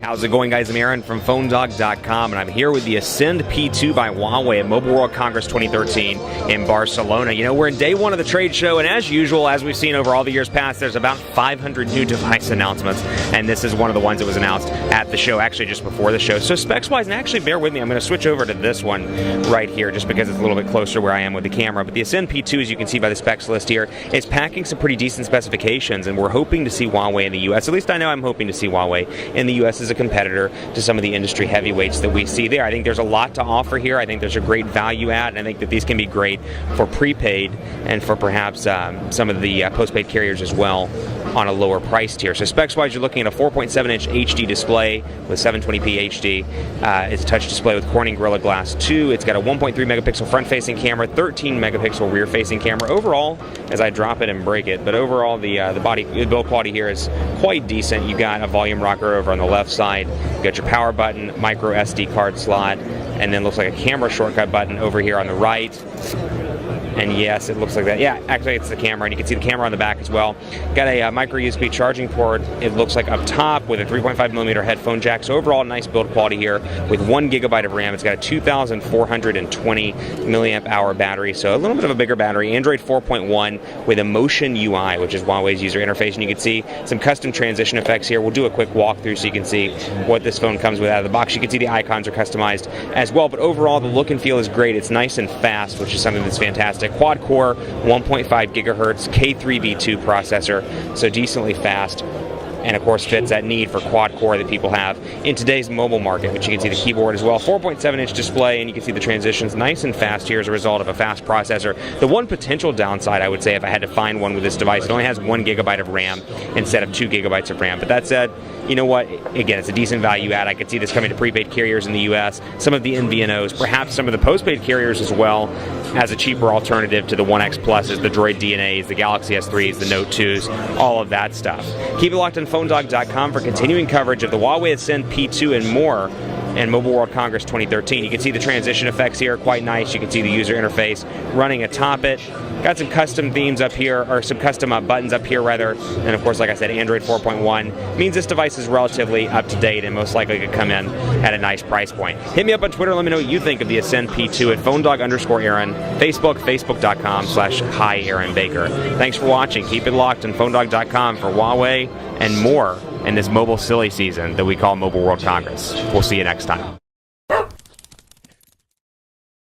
How's it going, guys? I'm Aaron from PhoneDog.com, and I'm here with the Ascend P2 by Huawei at Mobile World Congress 2013 in Barcelona. You know, we're in day one of the trade show, and as usual, as we've seen over all the years past, there's about 500 new device announcements, and this is one of the ones that was announced at the show, actually just before the show. So specs-wise, and actually bear with me, I'm going to switch over to this one right here, just because it's a little bit closer where I am with the camera. But the Ascend P2, as you can see by the specs list here, is packing some pretty decent specifications, and we're hoping to see Huawei in the U.S. At least I know I'm hoping to see Huawei in the U.S. as a competitor to some of the industry heavyweights that we see there. I think there's a lot to offer here. I think there's a great value add, and I think that these can be great for prepaid and for perhaps some of the postpaid carriers as well on a lower price tier. So specs-wise, you're looking at a 4.7-inch HD display with 720p HD. It's a touch display with Corning Gorilla Glass 2. It's got a 1.3 megapixel front-facing camera, 13 megapixel rear-facing camera. Overall, as I drop it and break it, but overall the build quality here is quite decent. You got a volume rocker over on the left side. You got your power button, micro SD card slot, and then looks like a camera shortcut button over here on the right. And yes, it looks like that. Yeah, actually it's the camera, and you can see the camera on the back as well. Got a micro USB charging port, it looks like up top, with a 3.5 millimeter headphone jack. So overall, nice build quality here with 1 gigabyte of RAM. It's got a 2,420 milliamp hour battery, so a little bit of a bigger battery. Android 4.1 with Emotion UI, which is Huawei's user interface, and you can see some custom transition effects here. We'll do a quick walkthrough so you can see what this phone comes with out of the box. You can see the icons are customized as well, but overall the look and feel is great. It's nice and fast, which is something that's fantastic. Quad-core, 1.5 gigahertz, K3B2 processor, so decently fast, and of course fits that need for quad-core that people have in today's mobile market, which you can see the keyboard as well. 4.7-inch display, and you can see the transitions nice and fast here as a result of a fast processor. The one potential downside, I would say, if I had to find one with this device, it only has 1 gigabyte of RAM instead of 2 gigabytes of RAM. But that said, you know what? Again, it's a decent value add. I could see this coming to prepaid carriers in the U.S., some of the MVNOs, perhaps some of the postpaid carriers as well, as a cheaper alternative to the 1X Pluses, the Droid DNAs, the Galaxy S3s, the Note 2s, all of that stuff. Keep it locked on PhoneDog.com for continuing coverage of the Huawei Ascend P2 and more and Mobile World Congress 2013. You can see the transition effects here, quite nice. You can see the user interface running atop it. Got some custom themes up here, or some custom buttons up here rather, and of course, like I said, Android 4.1 means this device is relatively up to date and most likely could come in at a nice price point. Hit me up on Twitter, let me know what you think of the Ascend P2 at PhoneDog_Aaron, Facebook, Facebook.com/HiAaronBaker. Thanks for watching. Keep it locked on PhoneDog.com for Huawei and more in this mobile silly season that we call Mobile World Congress. We'll see you next time.